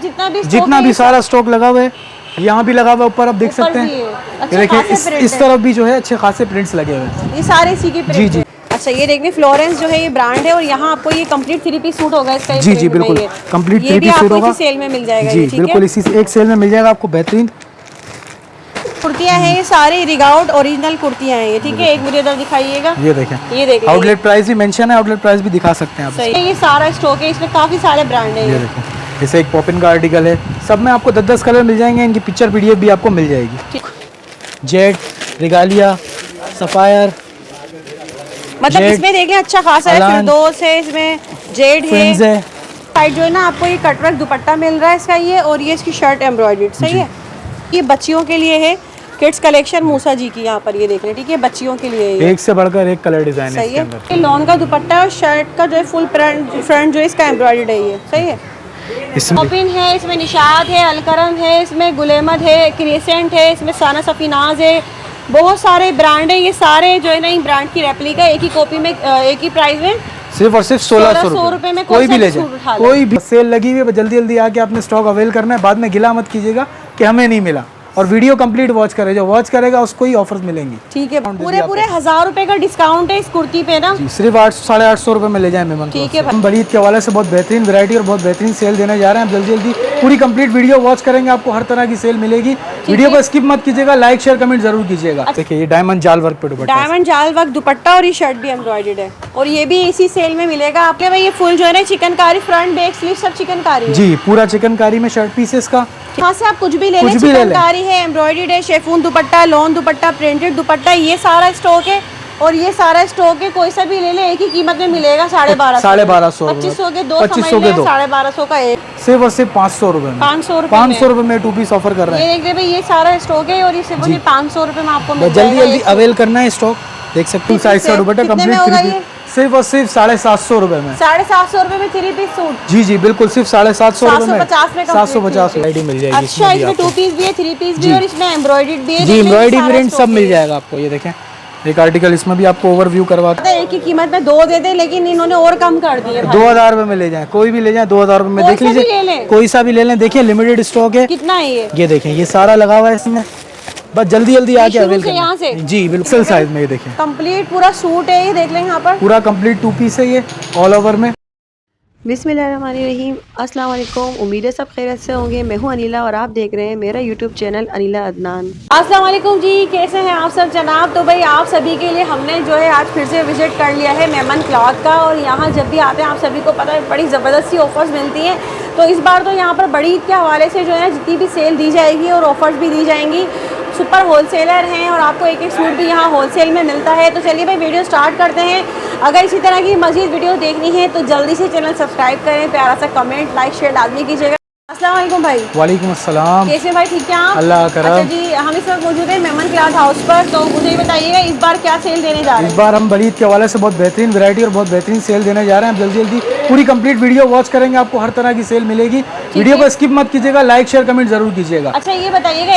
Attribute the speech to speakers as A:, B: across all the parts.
A: जितना भी सारा स्टॉक लगा हुआ है, यहाँ भी लगा हुआ है, ऊपर आप देख सकते हैं। ये देखिए इस तरफ भी जो है अच्छे खासे प्रिंट्स लगे हुए हैं,
B: ये सारे इसी के प्रिंट।
A: जी।
B: अच्छा ये देखिए फ्लोरेंस जो है ये ब्रांड है और यहाँ आपको ये कंप्लीट 3 पीस सूट होगा इसका।
A: जी बिल्कुल कंप्लीट 3 पीस सूट होगा,
B: सेल में मिल जाएगा।
A: जी बिल्कुल इसी एक सेल में मिल जाएगा आपको। बेहतरीन
B: कुर्तियाँ हैं, ये सारे रिगाउट ओरिजिनल कुर्तियाँ हैं ये, ठीक है। एक मुझे इधर दिखाइएगा,
A: ये देखें,
B: ये देखिए
A: आउटलेट प्राइस भी मेंशन है, आउटलेट प्राइस भी दिखा सकते हैं आप।
B: सही, ये सारा स्टॉक है, इसमें काफी सारे ब्रांड है।
A: ये देखें, जैसे एक पॉपिन का आर्टिकल है, सब में आपको 10-10 कलर मिल जाएंगे, इनकी पिक्चर पीडीएफ भी आपको मिल जाएगी। जेट, रिगालिया, सफायर,
B: मतलब इसमें देखिए अच्छा खासा है, फिरदौस है, इसमें जेड है। साइड जो है ना आपको ये कटवर्क दुपट्टा मिल रहा है इसका ये, और ये इसकी शर्ट एम्ब्रॉयडर्ड, सही है। ये बच्चियों के लिए है, किड्स कलेक्शन मूसा जी की यहाँ पर ये देख रहे हैं, ठीक है, बच्चियों के लिए ये।
A: एक से बढ़कर एक कलर डिजाइन है इसके अंदर।
B: ये लॉन का दुपट्टा और शर्ट का जो है फुल फ्रंट जो है इसका एम्ब्रॉयडर्ड है ये, सही है। पॉपिन है, इसमें निशाद है, अलकरम है, इसमें गुलेमद है, क्रिसेंट है, इसमें साना सफीनाज है, बहुत सारे ब्रांड है। ये सारे जो है ना इन ब्रांड की रेप्लिका एक ही कॉपी में एक ही प्राइस में
A: सिर्फ और सिर्फ 1600 रुपए में कोई भी ले जाए, कोई भी सेल लगी हुई है, जल्दी जल्दी आके आपने स्टॉक अवेल करना है। बाद में गिला मत कीजिएगा कि हमें नहीं मिला, और वीडियो कंप्लीट वॉच करे, जो वॉच करेगा उसको ही ऑफर्स मिलेंगी, ठीक है। पूरे 1000 रुपए का डिस्काउंट है इस कुर्ती पे ना, सिर्फ 800-850 रुपए में ले जाए मेहमान। ठीक है, हम बड़ी ईद के हवाले से बहुत बेहतरीन वैरायटी और बहुत बेहतरीन सेल देने जा रहे हैं। जल्दी जल्दी पूरी कंप्लीट वीडियो वॉच करेंगे, आपको हर तरह की सेल मिलेगी। वीडियो को स्किप मत कीजिएगा, लाइक शेयर कमेंट जरूर कीजिएगा। देखिए ये डायमंड जाल वर्क पे दुपट्टा,
B: डायमंड जाल वर्क दुपट्टा, और ये शर्ट भी एम्ब्रॉयडर्ड है, और ये भी इसी सेल में मिलेगा आपके भाई। ये फुल जो है ना चिकनकारी, फ्रंट बैक स्लीव सब चिकनकारी,
A: जी पूरा चिकनकारी में शर्ट पीसेस का।
B: यहाँ से आप कुछ भी ले लें, चिकनकारी है, एम्ब्रॉयडर्ड है, शेफून दुपट्टा, लॉन दुपट्टा, प्रिंटेड दुपट्टा, ये सारा स्टॉक है। और ये सारा स्टॉक है, कोई सा भी ले ले एक ही कीमत में मिलेगा, 1250,
A: 2500
B: के दो, 2500 के दो, 1250 का एक,
A: सिर्फ और सिर्फ 500 रुपए में, 500 रुपए में 2 पीस ऑफर कर रहे हैं।
B: ये देख रहे भाई ये सारा स्टॉक है, और ये सिर्फ 500 रुपए में आपको मिल
A: जाएगा। जल्दी जल्दी अवेल करना है स्टॉक, देख सकते हैं। साइज का दुपट्टा कंप्लीट सिर्फ और सिर्फ 750 रुपए में,
B: 750 रुपए में 3 पीस सूट।
A: जी बिल्कुल सिर्फ 750 रुपए में,
B: 750
A: आईडी मिल जाएगी।
B: अच्छा इसमें 2 पीस भी है, 3 पीस भी, और इसमें एम्ब्रॉयडर्ड भी है।
A: जी एम्ब्रॉयडरी प्रिंट सब मिल जाएगा आपको। ये देखें एक आर्टिकल, इसमें भी आपको ओवरव्यू करवाते हैं।
B: एक ही कीमत में 2 दे दे, लेकिन इन्होंने और कम कर दिए।
A: 2000 रुपए में ले जाएं, कोई भी ले जाएं, 2000 रुपए में देख लीजिए, कोई सा भी ले लें। देखिए लिमिटेड स्टॉक है।
B: कितना है
A: ये देखें, ये सारा लगा हुआ है इसमें, बस जल्दी जल्दी आके अवेल करें यहाँ से। जी बिल्कुल साइज में, ये देखें
B: कंप्लीट पूरा सूट है, ये देख लें यहाँ पर
A: पूरा कंप्लीट 2 पीस है ये ऑल ओवर में।
B: बिस्मिल्लाहिर्रहमानिर्रहीम, अस्सलाम वालेकुम। उम्मीद है सब खैरियत से होंगे। मैं हूँ अनिला और आप देख रहे हैं मेरा यूट्यूब चैनल अनिला अदनान। अस्सलाम वालेकुम जी, कैसे हैं आप सब जनाब। तो भाई आप सभी के लिए हमने जो है आज फिर से विजिट कर लिया है मेमन क्लॉथ का, और यहाँ जब भी आते हैं आप सभी को पता है बड़ी ज़बरदस्त सी ऑफर्स मिलती हैं। तो इस बार तो यहाँ पर बड़ी ईद के हवाले से जो है जितनी भी सेल दी जाएगी और ऑफर्स भी दी जाएंगी, सुपर होलसेलर हैं और आपको एक एक सूट भी यहाँ होलसेल में मिलता है। तो चलिए भाई वीडियो स्टार्ट करते हैं। अगर इसी तरह की मज़ीद वीडियो देखनी है तो जल्दी से चैनल सब्सक्राइब करें, प्यारा सा कमेंट लाइक शेयर लाजमी कीजिएगा। अस्सलाम वालेकुम भाई।
A: वालेकुम अस्सलाम।
B: कैसे भाई, ठीक है आप?
A: अल्लाह करम।
B: अच्छा जी, हम इस वक्त मौजूद है मेमन क्लॉथ हाउस पर। तो मुझे ये बताइएगा इस बार क्या सेल देने जा रहे हैं?
A: इस बार हम बड़ी ईद के हवाले से बहुत बेहतरीन वैरायटी और बहुत बेहतरीन सेल देने जा रहे हैं। जल्दी जल्दी पूरी कंप्लीट वीडियो वॉच करेंगे, आपको हर तरह की सेल मिलेगी। वीडियो को स्किप मत कीजिएगा, लाइक शेयर कमेंट जरूर कीजिएगा।
B: अच्छा ये बताइएगा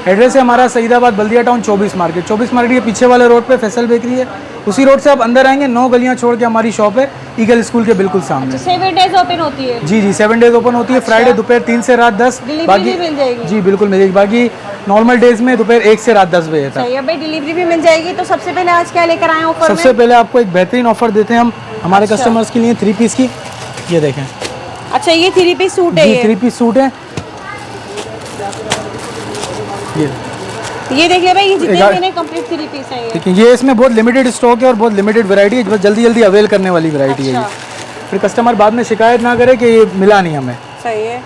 B: एड्रेस
A: है हमारा सईदाबाद बल्दिया टाउन 24 मार्केट। 24 मार्केट के पीछे वाले रोड पे फैसल बेकरी है, उसी रोड से आप अंदर आएंगे 9 गलियां छोड़ के हमारी शॉप है, ईगल स्कूल के बिल्कुल सामने।
B: 7 डेज ओपन होती है? जी
A: 7 डेज ओपन होती है। फ्राइडे दोपहर 3 से रात 10।
B: बाकी मिल जाएगी? जी
A: बिल्कुल मिल जाएगी। बाकी नॉर्मल डेज में दोपहर 1 से रात 10 बजे तक।
B: सही है भाई, डिलीवरी भी मिल जाएगी। तो सबसे पहले आज क्या लेकर आए ऑफर में?
A: सबसे पहले आपको एक बेहतरीन ऑफर देते हैं हम हमारे कस्टमर्स के लिए 3 पीस की। ये देखें।
B: अच्छा ये 3 पीस सूट है?
A: 3 पीस सूट है।
B: ये देखिए भाई, ये जितने मैंने कंप्लीट 3 पीस हैं ये।
A: देखिए ये इसमें बहुत लिमिटेड स्टॉक है और बहुत लिमिटेड वैरायटी है, जल्दी जल्दी अवेल करने वाली वैरायटी है ये। फिर कस्टमर बाद में शिकायत ना करे कि ये मिला नहीं हमें।
B: सही है।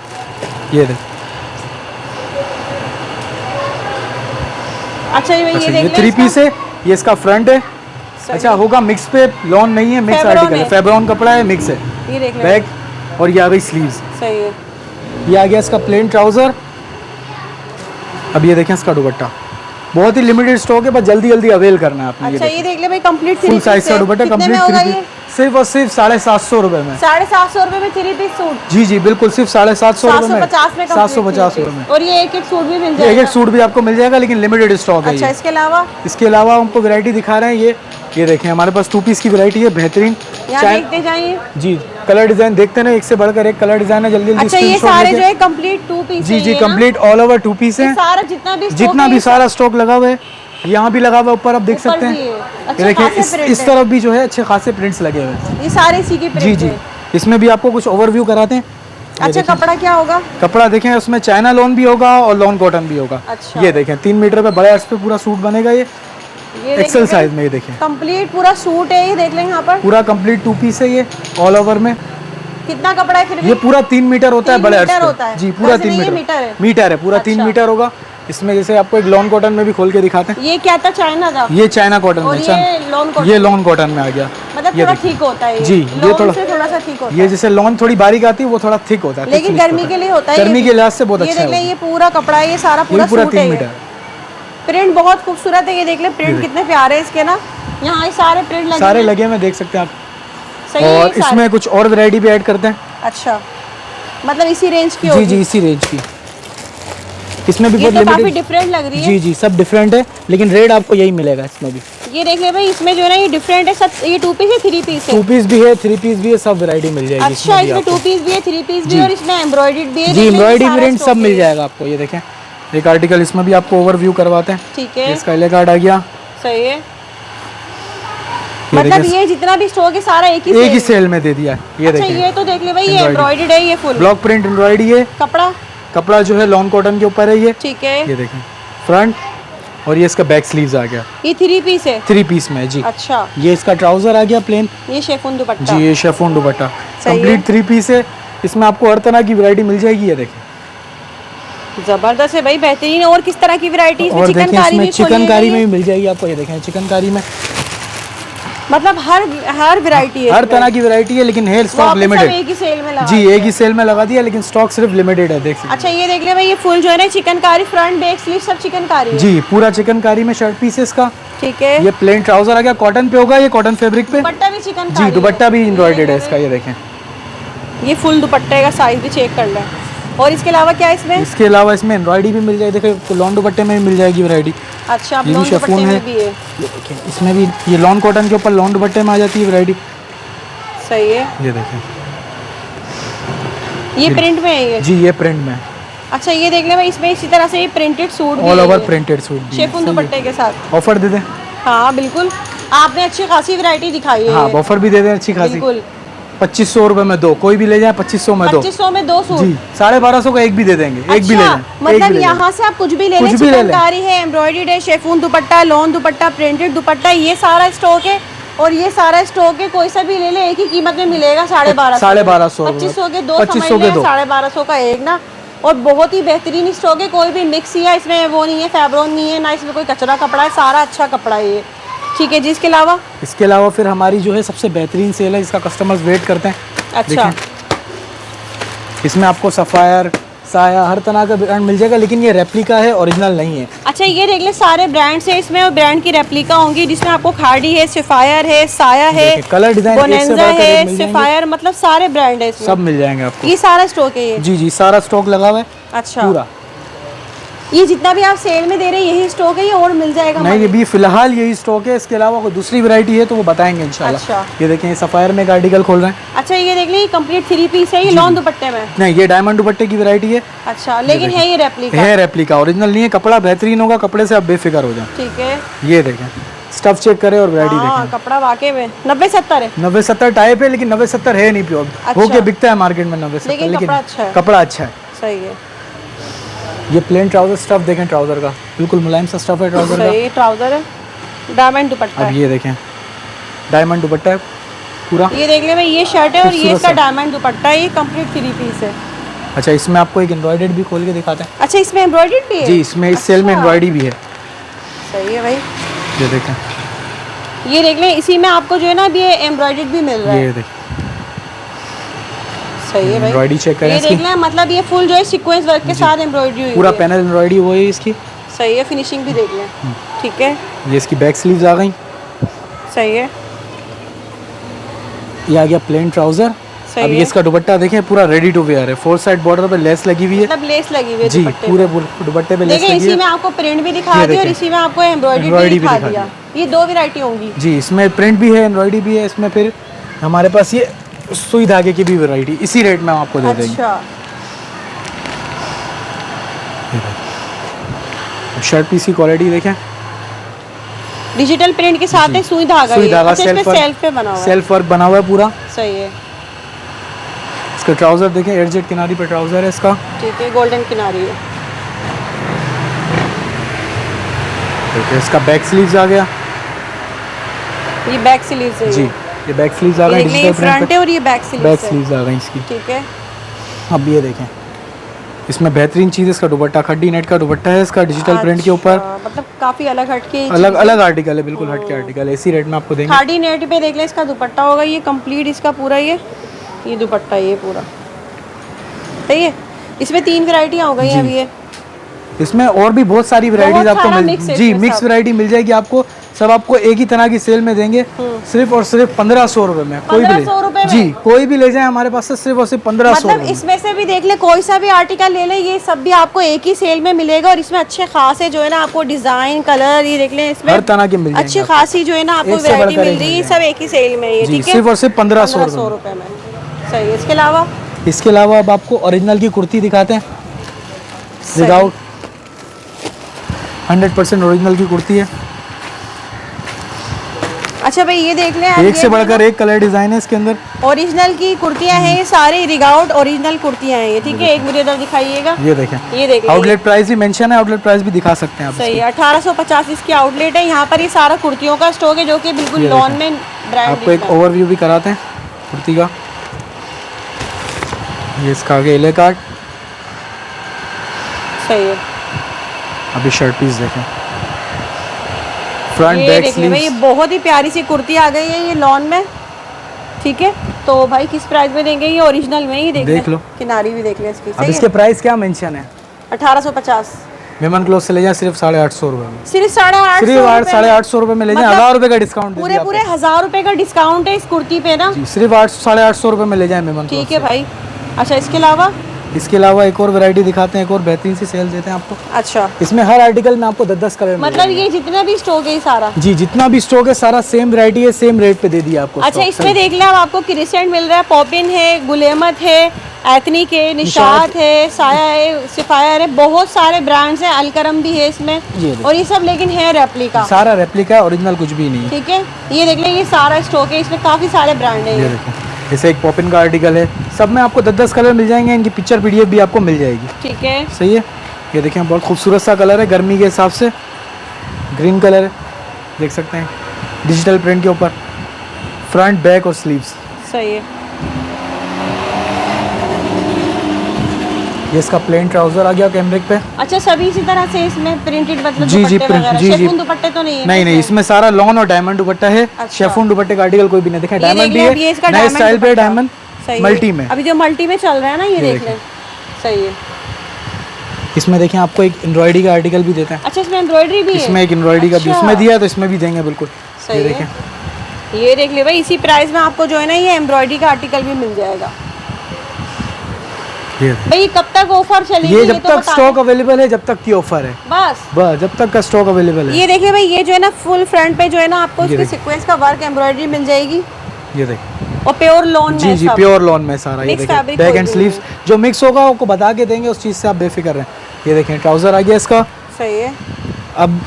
A: ये देख।
B: अच्छा ये
A: 3 पीस है, ये इसका फ्रंट है। अच्छा होगा मिक्स पे, लॉन नहीं है, मिक्स आर्टिकल है, फैब्रॉन कपड़ा है, मिक्स है।
B: ये देख
A: बैक और ये आ गई स्लीव्स।
B: सही है।
A: ये आ गया इसका प्लेन ट्राउजर। अब ये देखें इसका दुपट्टा, बहुत ही लिमिटेड स्टॉक है, बस जल्दी जल्दी अवेल करना है आपने।
B: अच्छा ये देख ले भाई, कंप्लीट
A: फुल साइज का दुपट्टा कंप्लीट सिर्फ और सिर्फ 750 रुपए में।
B: 750 रुपए में 3 पीस सूट? जी
A: बिल्कुल सिर्फ 750 रुपए में,
B: 750 रुपए में। और ये एक एक सूट भी मिल जाएगा?
A: एक एक सूट भी आपको मिल जाएगा, लेकिन लिमिटेड स्टॉक है।
B: अच्छा
A: इसके अलावा हमको वैरायटी दिखा रहे हैं। ये देखें हमारे पास 2 पीस की वैरायटी है बेहतरीन।
B: देखते जाइए।
A: जी कलर डिजाइन देखते ना, एक से बढ़कर एक कलर डिजाइन है, जल्दी जल्दी।
B: अच्छा ये सारे जो है कंप्लीट 2 पीस
A: जी जी, कंप्लीट ऑल ओवर 2 पीस है।
B: सारा जितना भी
A: सारा स्टॉक लगा हुआ है, यहाँ भी लगा हुआ है, ऊपर आप देख सकते हैं। ये देखिए इस तरफ भी जो है अच्छे खासे प्रिंट्स लगे हुए हैं,
B: ये सारे इसी के प्रिंट।
A: जी जी, इसमें भी आपको कुछ ओवरव्यू कराते हैं।
B: अच्छा कपड़ा क्या होगा?
A: कपड़ा देखें, उसमें चाइना लॉन भी होगा और लॉन कॉटन भी होगा।
B: अच्छा।
A: ये देखें 3 मीटर पे बड़ा पे पूरा सूट बनेगा, ये एक्सेल साइज में। ये देखें
B: कंप्लीट पूरा सूट है, ये देख लें यहाँ पर पूरा
A: कंप्लीट 2 पीस है, ये ऑल ओवर में।
B: कितना कपड़ा है फिर भी?
A: ये पूरा 3 मीटर होता है, बड़े
B: होता है
A: जी, पूरा 3 मीटर है पूरा। 3 मीटर होगा इसमें। जैसे आपको एक लॉन कॉटन में भी खोल के दिखाते हैं।
B: ये क्या था? चाइना था?
A: ये चाइना कॉटन में, ये लॉन कॉटन में आ गया।
B: मतलब थोड़ा ठीक होता है
A: जी, ये थोड़ा सा ठीक होता है। ये जैसे लॉन थोड़ी बारीक आती है, वो थोड़ा थिक होता है,
B: लेकिन गर्मी के लिए होता है,
A: गर्मी के लिहाज से बहुत अच्छा है।
B: ये पूरा कपड़ा है, ये सारा पूरा
A: 3 मीटर।
B: प्रिंट बहुत खूबसूरत है, ये देख ले प्रिंट कितने प्यारे हैं इसके ना। यहाँ सारे प्रिंट
A: लगे हैं, देख सकते हैं आप। और इसमें कुछ और वैरायटी भी ऐड करते हैं।
B: अच्छा, मतलब इसी रेंज की
A: होगी? जी, इसी रेंज की। इसमें भी बहुत
B: काफी डिफरेंट लग रही है।
A: जी जी, सब डिफरेंट है, लेकिन रेट आपको यही मिलेगा इसमें भी।
B: ये देख ले भाई, इसमें जो है ना ये डिफरेंट है सब। ये 2 पीस है, 3 पीस है?
A: 2 पीस भी है, 3 पीस भी है, सब वैरायटी मिल जाएगी।
B: अच्छा, इसमें 2 पीस भी है, 3 पीस भी है, और इसमें एम्ब्रॉयडर्ड भी है।
A: जी, एम्ब्रॉयडरी प्रिंट सब मिल जाएगा आपको। ये देखें एक आर्टिकल, इसमें भी आपको ओवरव्यू करवाते हैं।
B: ठीक है,
A: इसका एले कार्ड आ गया।
B: सही है, मतलब ये जितना भी स्टॉक है सारा एक ही
A: सेल में दे दिया। ये देखिए,
B: ये तो देख ले भाई, ये एम्ब्रॉयडर्ड है, ये फुल
A: ब्लॉक प्रिंट एम्ब्रॉयडरी है। कपड़ा जो है लॉन कॉटन के ऊपर है ये।
B: ठीक है,
A: ये देखें फ्रंट, और ये इसका बैक स्लीव्स आ गया।
B: ये 3 पीस है?
A: 3 पीस में जी।
B: अच्छा,
A: ये इसका ट्राउजर आ गया प्लेन।
B: ये शेफून दुपट्टा।
A: जी, ये शेफून दुपट्टा कंप्लीट 3 पीस है। इसमें आपको हर तरह की वैरायटी मिल जाएगी। ये देखें
B: जबरदस्त है भाई, बेहतरीन। और किस तरह की वैरायटी?
A: इसमें चिकनकारी में भी मिल जाएगी आपको। ये देखें चिकनकारी में,
B: मतलब हर वैरायटी है,
A: हर तरह की वैरायटी है, लेकिन है स्टॉक लिमिटेड।
B: एक ही सेल में लगा
A: जी, एक ही सेल में लगा दिया, लेकिन स्टॉक सिर्फ लिमिटेड है, देख सकते हैं।
B: अच्छा, ये देख ले भाई, ये फुल जो है ना चिकनकारी, फ्रंट बैक स्लीव सब चिकनकारी है।
A: जी, पूरा चिकनकारी में शर्ट पीस है इसका।
B: ठीक है,
A: ये प्लेन ट्राउजर आ गया, कॉटन पे होगा, ये कॉटन फैब्रिक पे।
B: दुपट्टा भी चिकनकारी।
A: जी, दुपट्टा भी एम्ब्रॉयडर्ड है इसका। ये देखें,
B: ये फुल दुपट्टे का साइज भी चेक कर लें। और इसके अलावा क्या है इसमें?
A: इसके अलावा इसमें एम्ब्रॉयडरी भी मिल जाएगी। देखो लॉन दुपट्टे में भी मिल जाएगी वैरायटी।
B: अच्छा,
A: ये भी शेफून है। ये देखिए, इसमें भी ये लॉन कॉटन के ऊपर लॉन दुपट्टे में आ जाती है वैरायटी।
B: सही है,
A: ये देखें,
B: ये प्रिंट में है ये?
A: जी, ये प्रिंट में।
B: अच्छा, ये देख ले भाई, इसमें इसी तरह से ये printed suit
A: all over printed suit
B: chiffon दुपट्टे के साथ।
A: ऑफर दे दें?
B: हाँ बिल्कुल, आपने अच्छी खासी वैरायटी दिखाई है।
A: हाँ, ऑफर भी दे दें अच्छी खासी।
B: बिल्कुल,
A: 2500 रुपए में 2, कोई भी ले जाए 2500 में 2।
B: 2500 में 2 सूट।
A: जी, 1250 का एक भी दे देंगे। एक भी ले लें,
B: मतलब यहाँ से आप कुछ भी ले लें। चिकनकारी है, एम्ब्रॉयडर्ड है, शेफून दुपट्टा, लॉन दुपट्टा, प्रिंटेड दुपट्टा, ये सारा स्टॉक है। और ये सारा स्टॉक है, कोई सा भी ले ले एक ही कीमत में मिलेगा, 1250।
A: 2500
B: के 2 समझ लें, 1250 का एक ना। और बहुत ही बेहतरीन स्टॉक है, कोई भी मिक्स है इसमें, वो नहीं है, फैब्रॉन नहीं है ना, इसमें कोई कचरा कपड़ा है, सारा अच्छा कपड़ा है ये। ठीक है जी, इसके अलावा
A: फिर हमारी जो है सबसे बेहतरीन सेल है, इसका कस्टमर्स वेट करते हैं।
B: अच्छा,
A: इसमें आपको सफायर, साया, हर तरह का ब्रांड मिल जाएगा, लेकिन ये रेप्लिका है, ओरिजिनल नहीं है।
B: अच्छा, ये देख ले सारे ब्रांड्स है इसमें, और ब्रांड की रेप्लिका होंगी, जिसमें आपको खाड़ी है, सफायर है, साया है,
A: कलर डिजाइन
B: बोनेंजा है, सफायर, मतलब सारे ब्रांड है इसमें,
A: सब मिल जाएंगे आपको।
B: ये सारा स्टॉक है ये?
A: जी जी, सारा स्टॉक लगा हुआ है।
B: अच्छा,
A: पूरा
B: ये जितना भी आप सेल में दे रहे हैं यही स्टॉक है, ये और मिल जाएगा?
A: नहीं, ये भी फिलहाल यही स्टॉक है। इसके अलावा कोई दूसरी वैरायटी है तो वो बताएंगे इंशाल्लाह।
B: अच्छा,
A: ये देखें, ये सफायर में एक आर्टिकल खोल रहे हैं।
B: अच्छा, ये देख ले, ये कंप्लीट 3 पीस है, ये लॉन दुपट्टे में?
A: नहीं, ये डायमंड दुपट्टे की वैरायटी है।
B: अच्छा, लेकिन है ये रेप्लिका?
A: है रेप्लिका, ओरिजिनल नहीं है। कपड़ा बेहतरीन होगा, कपड़े से आप बेफिक्र हो जाए।
B: ठीक है,
A: ये देखें, स्टफ चेक करें और वैरायटी देखें।
B: कपड़ा वाकई में 90-70 है।
A: 90-70 टाइप है, लेकिन 90-70 है नहीं प्योर। हो के बिकता है मार्केट में 90-70, लेकिन कपड़ा अच्छा है।
B: सही है।
A: ये प्लेन ट्राउजर स्टफ देखें, ट्राउजर का बिल्कुल मुलायम सा स्टफ है ट्राउजर का।
B: सही ट्राउजर है, डायमंड दुपट्टा।
A: अब ये देखें, डायमंड दुपट्टा है पूरा।
B: ये देख ले भाई, ये शर्ट है और ये इसका डायमंड दुपट्टा है, ये कंप्लीट 3 पीस है।
A: अच्छा, इसमें आपको एक एम्ब्रॉयडर्ड भी खोल के दिखाते हैं।
B: अच्छा, इसमें एम्ब्रॉयडर्ड भी है?
A: जी, इसमें इस सेल में एम्ब्रॉयडरी भी है।
B: सही है भाई,
A: ये देखें,
B: ये देख ले, इसी में आपको जो है ना ये एम्ब्रॉयडर्ड भी मिल रहा है।
A: ये देखें,
B: सही है भाई,
A: एम्ब्रॉयडरी चेक करें।
B: ये देख लें, मतलब ये फुल जो है सीक्वेंस वर्क के साथ एम्ब्रॉयडरी हुई है,
A: पूरा पैनल एम्ब्रॉयडरी हुई है इसकी।
B: सही है, फिनिशिंग भी देख लें। ठीक है,
A: ये इसकी बैक स्लीव्स आ गई।
B: सही है,
A: ये आ गया प्लेन ट्राउजर। अब ये इसका दुपट्टा देखें, पूरा रेडी टू वेयर है। 4 साइड बॉर्डर पे लेस लगी हुई है,
B: मतलब लेस लगी हुई है
A: जी, पूरे दुपट्टे पे लेस लगी है।
B: इसी में आपको प्रिंट भी दिखा दिया और इसी में आपको एम्ब्रॉयडरी भी दिखा दिया। ये 2 वैरायटी होंगी।
A: जी, इसमें प्रिंट भी है, एम्ब्रॉयडरी भी है। इसमें फिर हमारे पास ये सुई धागे की भी वैरायटी इसी रेट में हम आपको दे देंगे।
B: अच्छा,
A: शर्ट पीस की क्वालिटी देखें,
B: डिजिटल प्रिंट के साथ है, सुई धागा।
A: सुई धागा,
B: अच्छा, इसमें सेल्फ पे बना हुआ है।
A: सेल्फ वर्क बना हुआ है पूरा।
B: सही है।
A: इसका ट्राउजर देखें, एडजेट किनारी पे ट्राउजर है इसका।
B: ठीक है, गोल्डन किनारी है।
A: देखिए इसका बैक स्लीव्स आ गया।
B: ये बैक स्लीव्स है
A: जी, ये बैक स्लीव्स आ गए
B: ये
A: डिजिटल
B: फ्रंट
A: प्रिंट
B: है और ये बैक
A: पे।
B: स्लीव्स
A: बैक
B: है।
A: स्लीव्स आ गई इसकी।
B: ठीक है।
A: अब ये देखें, इसमें बेहतरीन चीज़ इसका दुपट्टा, खड्डी नेट का दुपट्टा है इसका डिजिटल प्रिंट के ऊपर।
B: मतलब काफी अलग हटके,
A: अलग अलग आर्टिकल है, बिल्कुल हटके आर्टिकल है। इसी रेट में आपको देंगे।
B: खाड़ी नेट पे देख लें, इसका दुपट्टा होगा ये कंप्लीट, इसका पूरा ये दुपट्टा ये पूरा सही है। इसमें 3 वैरायटियां हो गई हैं अभी ये।
A: इसमें और भी बहुत सारी वैरायटीज आपको जी मिक्स वैरायटी मिल जाएगी आपको। सब आपको एक ही तरह की सेल में देंगे, सिर्फ और सिर्फ 1500 रुपए में। कोई भी
B: 1500 रुपए में?
A: जी, कोई भी ले जाए हमारे पास से सिर्फ और सिर्फ 1500।
B: मतलब इसमें से भी देख ले, कोई सा भी आर्टिकल ले ले, ये सब भी आपको एक ही सेल में मिलेगा। और इसमें अच्छे खासे जो है ना आपको डिजाइन, कलर, ये देख ले, इसमें
A: हर तरह के मिल जाएंगे।
B: अच्छी खासी जो है ना आपको वैरायटी मिल रही है, सब एक ही सेल में है। ठीक है,
A: सिर्फ और सिर्फ 1500
B: रुपए में। सही है। इसके अलावा
A: अब आपको ओरिजिनल की कुर्ती दिखाते हैं, विदाउट 100% ओरिजिनल की कुर्ती है।
B: अच्छा भाई, ये देख लें,
A: एक से बढ़कर एक कलर डिजाइन है इसके अंदर।
B: ओरिजिनल की कुर्तियां हैं, ये सारे रिगाउट ओरिजिनल कुर्तियां हैं ये। ठीक है, एक मुझे इधर दिखाइएगा।
A: ये देखें,
B: ये देखें,
A: आउटलेट प्राइस भी मेंशन है, आउटलेट प्राइस भी दिखा सकते हैं आप।
B: सही है, 1850 इसकी आउटलेट है। यहाँ पर ये सारा कुर्तियों का स्टॉक है, जो कि बिल्कुल लॉन में ब्रांड।
A: आपको एक ओवरव्यू भी कराते हैं कुर्ती का। ये इसका आगे एले कार्ड।
B: सही है।
A: अभी शर्ट पीस देखें, फ्रंट
B: ये
A: बैक
B: देखिए भाई, ये बहुत ही प्यारी सी कुर्ती आ गई है ये लॉन में। ठीक है, तो भाई किस प्राइस में देंगे ये? ओरिजिनल में ही देख लो, किनारी भी देख ले इसकी।
A: अब इसके प्राइस क्या मेंशन है?
B: 1850।
A: मेमन क्लोथ से ले जाए सिर्फ 850 रुपए में।
B: सिर्फ 850
A: रुपए में ले जाए।
B: मतलब
A: 1000 रुपए का डिस्काउंट
B: पूरे 1000 रुपए का डिस्काउंट है इस कुर्ती पे ना।
A: सिर्फ 850 रुपए में ले जाए मेमन।
B: ठीक है भाई। अच्छा, इसके अलावा एक और वैरायटी दिखाते हैं, एक और बेहतरीन सी सेल देते हैं आपको। अच्छा,
A: इसमें हर आर्टिकल में आपको 10-10 कलर
B: मतलब ये जितना भी स्टॉक है सारा?
A: जी, जितना भी स्टॉक है सारा सेम वैरायटी है, सेम रेट पे दे दिया आपको।
B: अच्छा, इसमें देख लें, अब आपको क्रिसेंट मिल रहा है, पॉपिन है, गुलेमत है, एथनिक है, निशात है, साया है, सिफायर है, बहुत सारे ब्रांड्स हैं, अलकरम भी है इसमें। और ये सब लेकिन है रेप्लिका,
A: सारा रेप्लिका, ओरिजिनल कुछ भी नहीं।
B: ठीक है, ये देख लें, ये सारा स्टॉक है, इसमें काफी सारे ब्रांड है।
A: जैसे एक पॉपिन का आर्टिकल है, सब में आपको 10-10 कलर मिल जाएंगे। इनकी पिक्चर पीडीएफ भी आपको मिल जाएगी।
B: ठीक है,
A: सही है। ये देखें, बहुत खूबसूरत सा कलर है, गर्मी के हिसाब से ग्रीन कलर है, देख सकते हैं, डिजिटल प्रिंट के ऊपर, फ्रंट बैक और स्लीव्स।
B: सही है।
A: ये इसका प्लेन ट्राउजर आ गया कैमरिक पे।
B: अच्छा, सभी इसी तरह से इसमें प्रिंटेड मतलब
A: जी जी,
B: शेफून दुपट्टे तो नहीं है?
A: नहीं, इसमें सारा लॉन और डायमंड दुपट्टा है।
B: अच्छा।
A: शेफून दुपट्टे का आर्टिकल कोई भी नहीं देखा, डायमंड भी है, नए स्टाइल पे डायमंड मल्टी में।
B: अभी जो मल्टी में चल रहा है ना, ये देख लें। सही है।
A: इसमें देखें, आपको एक एम्ब्रॉयडरी का आर्टिकल भी देते हैं।
B: अच्छा, इसमें एम्ब्रॉयडरी भी है?
A: इसमें एक एम्ब्रॉयडरी का भी इसमें दिया है, तो इसमें भी देंगे बिल्कुल।
B: ये देखें, ये देख ले भाई, इसी प्राइस में आपको जो है ना ये एम्ब्रॉयडरी का आर्टिकल भी मिल जाएगा। भाई कब तक ऑफर चलेगी?
A: ये जब तक स्टॉक अवेलेबल है, जब तक की ऑफर है, बस जब तक का स्टॉक अवेलेबल है।
B: ये देखिए भाई, ये जो है ना फुल फ्रंट पे जो है ना आपको उसके सीक्वेंस का वर्क एम्ब्रॉयडरी मिल जाएगी।
A: ये देखिए,
B: और प्योर लॉन में।
A: जी, प्योर लॉन में सारा। ये देखिए, बैक एंड स्लीव्स जो मिक्स होगा आपको बता के देंगे, उस चीज से आप बेफिक्र रहें। ये देखें, ट्राउजर आ गया इसका।
B: सही है।
A: अब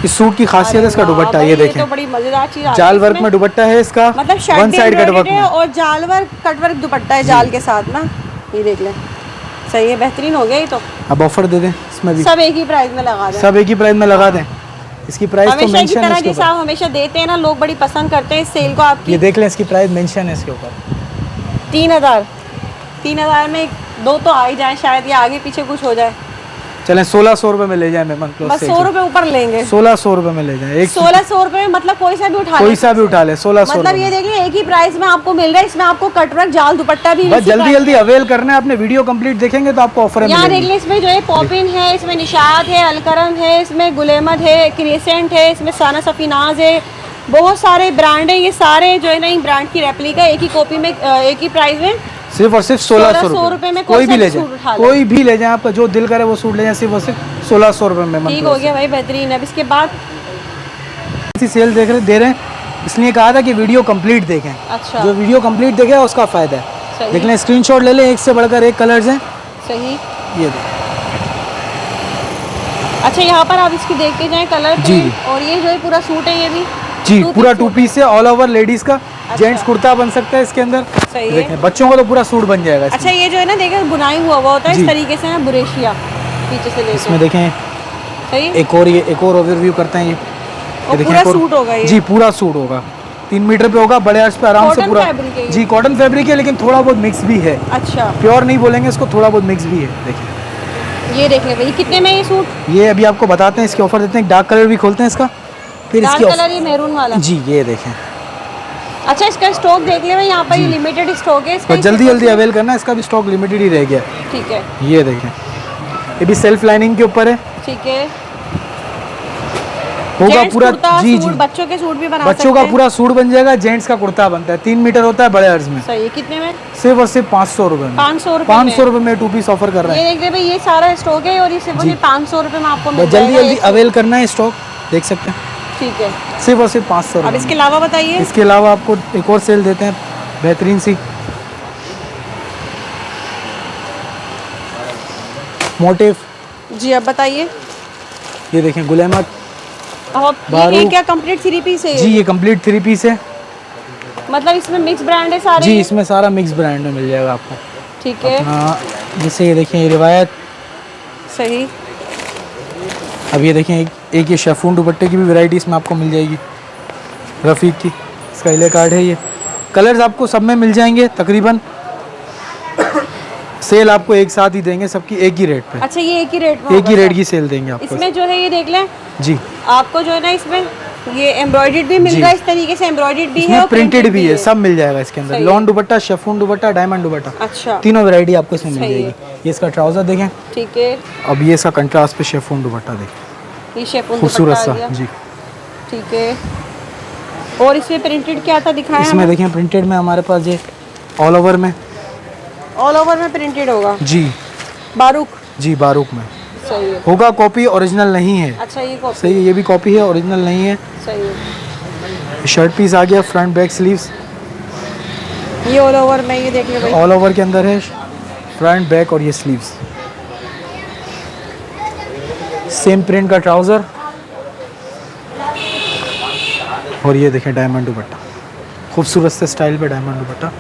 A: इस सूट की खासियत है इसका दुपट्टा। ये देखें,
B: तो बड़ी मजेदार चीज,
A: जाल वर्क में दुपट्टा है इसका,
B: मतलब वन साइड कट वर्क और जाल वर्क कट वर्क दुपट्टा है जाल के साथ ना। ये देख लें, सही है, बेहतरीन हो गया ये तो।
A: अब ऑफर दे दें इसमें भी,
B: सब एक ही प्राइस में लगा दें।
A: सब एक ही प्राइस में लगा दें। इसकी प्राइस तो मेंशन है इसके ऊपर।
B: जैसा आप हमेशा देते हैं ना, लोग बड़ी पसंद करते हैं इस सेल को आपकी।
A: ये देख लें, इसकी प्राइस मेंशन है इसके ऊपर।
B: 3000 में 2 तो आ ही जाए, शायद ये आगे पीछे कुछ हो जाए।
A: चलें 1600 रुपए में ले जाए मेमन क्लोथ
B: बस 100 रुपए ऊपर लेंगे।
A: 1600 रुपए में ले जाए।
B: 1600 रुपए में मतलब कोई सा भी उठा ले, 1600 मतलब ये देखिए एक ही प्राइस में आपको मिल रहा है। इसमें आपको कटवर्क जाल दुपट्टा भी
A: बस जल्दी अवेल करना है। आपने वीडियो कंप्लीट देखेंगे तो आपको ऑफर
B: यहाँ देख लें। इसमें जो है पॉपिन है, इसमें निशात है, अलकरम है, इसमें गुलेमत है, क्रिसेंट है, इसमें साना सफीनाज है, बहुत सारे ब्रांड है। ये सारे जो है ना ब्रांड की रेप्लिका एक ही कॉपी में एक ही प्राइस में
A: सिर्फ और सिर्फ 1600 रुपए में कोई भी ले जाए, कोई भी ले जाए, आपका जो दिल करे वो सूट ले जाए, सिर्फ और सिर्फ 1600 रुपए में।
B: ठीक हो गया भाई, बेहतरीन। अब इसके बाद
A: ऐसी सेल दे रहे हैं इसलिए कहा था कि वीडियो कंप्लीट देखें।
B: अच्छा।
A: जो वीडियो कंप्लीट देखेगा उसका फ़ायदा है। देख लें, स्क्रीनशॉट ले लें, एक से बढ़कर एक कलर्स हैं।
B: सही।
A: ये देखें।
B: अच्छा, यहाँ पर आप इसकी देखते जाएं कलर
A: जी।
B: और ये जो है पूरा सूट है, ये भी
A: जी पूरा 2 पीस है, ऑल ओवर लेडीज़ का।
B: अच्छा।
A: जेंट्स कुर्ता बन सकता है इसके अंदर।
B: सही है।
A: देखें, बच्चों का तो पूरा सूट बन जाएगा।
B: अच्छा, ये जो है ना देखिए बुनाई हुआ होता है इस तरीके से ना, बुरेशिया पीछे से लेके।
A: इसमें देखें
B: सही।
A: एक और ओवरव्यू करते हैं। ये
B: पूरा सूट होगा ये।
A: जी पूरा सूट होगा, 3 मीटर पे होगा, बड़े अर्ज पे आराम से पूरा। जी कॉटन फैब्रिक है, लेकिन थोड़ा बहुत मिक्स भी है।
B: अच्छा,
A: प्योर नहीं बोलेंगे इसको, थोड़ा बहुत मिक्स भी है। देखिए
B: ये देख ले भाई, कितने में ये सूट?
A: ये अभी आपको बताते हैं, इसके ऑफर देते हैं। डार्क कलर भी खोलते हैं इसका, फिर
B: डार्क
A: इसकी
B: कलर, ये मैरून वाला।
A: जी ये देखें।
B: अच्छा, इसका स्टॉक देख ले भाई, यहाँ पर ये लिमिटेड स्टॉक है इसका,
A: तो जल्दी अवेल करना, इसका भी स्टॉक लिमिटेड ही रह गया।
B: ठीक है।
A: ये देखें, ये भी सेल्फ लाइनिंग के ऊपर है।
B: ठीक है।
A: होगा पूरा। जी
B: जी, बच्चों के सूट भी बना
A: बच्चों का पूरा सूट बन जाएगा। जेंट्स का कुर्ता बनता है, 3 मीटर होता है, बड़े अर्ज में।
B: सही है। कितने में?
A: सिर्फ और सिर्फ 500 रुपए में।
B: 500
A: रुपए में 2 पीस ऑफर कर रहे हैं।
B: ये देख ले भाई, ये सारा स्टॉक है और ये सिर्फ 500 रुपए में आपको मिल जाएगा।
A: जल्दी अवेल करना है, स्टॉक देख सकते हैं।
B: ठीक है।
A: सिर्फ और सिर्फ 500
B: अब इसके अलावा बताइए।
A: इसके अलावा आपको एक और सेल देते हैं बेहतरीन सी, मोटिव।
B: जी अब बताइए।
A: ये देखें गुल अहमद।
B: अब ये क्या कंप्लीट 3 पीस है?
A: जी ये कंप्लीट 3 पीस है।
B: मतलब इसमें मिक्स ब्रांड है सारे?
A: जी इसमें सारा मिक्स ब्रांड में मिल जाएगा आपको।
B: ठीक है।
A: हाँ, जैसे ये देखें, ये रिवायत।
B: सही।
A: अब ये देखें, एक ये शेफून दुपट्टे की भी वैरायटी इसमें आपको मिल जाएगी, रफ़ीक की। इसका इले कार्ड है। ये कलर्स आपको सब में मिल जाएंगे तकरीबन। सेल आपको एक साथ ही देंगे सबकी, एक ही रेट पे।
B: अच्छा, ये एक ही रेट में?
A: एक ही रेट की सेल देंगे आपको।
B: इसमें जो है ये देख लें
A: जी,
B: आपको जो है ना इसमें ये एम्ब्रॉयडर्ड भी मिल रहा है, इस तरीके से एम्ब्रॉयडर्ड भी है और
A: प्रिंटेड भी है, सब मिल जाएगा इसके अंदर। लॉन दुपट्टा, शेफून दुपट्टा, डायमंड दुपट्टा।
B: अच्छा,
A: तीनों वैरायटी आपको इसमें मिल जाएगी। ये इसका ट्राउजर देखें।
B: ठीक है।
A: अब ये इसका कंट्रास्ट पे शेफून दुपट्टा देखें,
B: ये शेफून
A: खूबसूरत सा। जी
B: ठीक है। और इसमें प्रिंटेड क्या था दिखाया?
A: इसमें देखें प्रिंटेड में हमारे पास ये ऑल ओवर में प्रिंटेड होगा। जी
B: बारूक।
A: जी बारूक में
B: सही है।
A: होगा, कॉपी ओरिजिनल नहीं है।
B: अच्छा, ये कॉपी।
A: सही है, ये भी कॉपी है, ओरिजिनल नहीं है।
B: सही है।
A: शर्ट पीस आ गया, फ्रंट बैक स्लीव्स।
B: ये ऑल ओवर में, ये देख लो भाई,
A: ऑल ओवर के अंदर है, फ्रंट बैक और ये स्लीव्स। सेम प्रिंट का ट्राउज़र। और ये देखें डायमंड दुपट्टा, खूबसूरत से स्टाइल पे डायमंड दुपट्टा,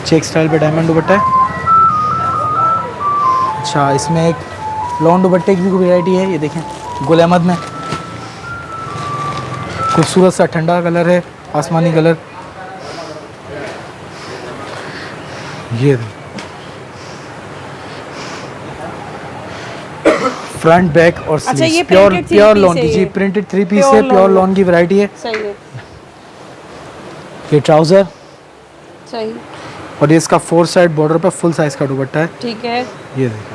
A: चेक स्टाइल पे डायमंड दुपट्टा है। अच्छा, इसमें एक लॉन दुपट्टे की भी वैरायटी है। ये देखें गुल अहमद में, खूबसूरत सा ठंडा कलर है, आसमानी कलर। ये फ्रंट बैक और
B: अच्छा,
A: स्लीव्स।
B: ये
A: प्योर लॉन की। जी प्रिंटेड 3 पीस है, प्योर लॉन की वैरायटी है।
B: सही है।
A: ये ट्राउजर।
B: सही।
A: और ये इसका 4 साइड बॉर्डर पे फुल साइज का दुपट्टा है।
B: ठीक है।
A: ये देखो,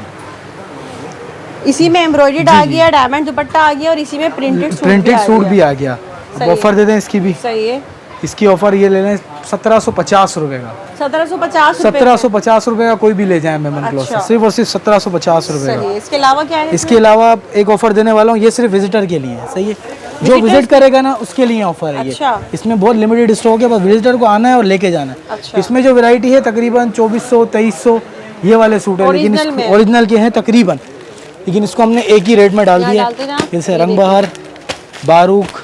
B: इसी में एम्ब्रॉयडर्ड आ गया, डायमंड दुपट्टा आ गया और इसी में प्रिंटेड सूट
A: भी आ गया। अब ऑफर दे दें इसकी भी।
B: सही है।
A: इसकी ऑफर ये ले लें 1750 रुपए का। 1750 रुपए का कोई भी ले जाए मेमन क्लॉथ से, सिर्फ और सिर्फ 1750 रुपए का।
B: इसके अलावा क्या है?
A: इसके अलावा एक ऑफर देने वाला हूँ, ये सिर्फ विजिटर के लिए है। सही है, जो विजिट करेगा ना उसके लिए ऑफर है।
B: अच्छा।
A: ये इसमें बहुत लिमिटेड स्टॉक है, बस विजिटर को आना है और लेके जाना है।
B: अच्छा।
A: इसमें जो वैरायटी है तकरीबन 2400 2300 ये वाले सूट है, लेकिन ओरिजिनल के हैं तकरीबन, लेकिन इसको हमने एक ही रेट में डाल दिया। जैसे रंग बहार, बारूक,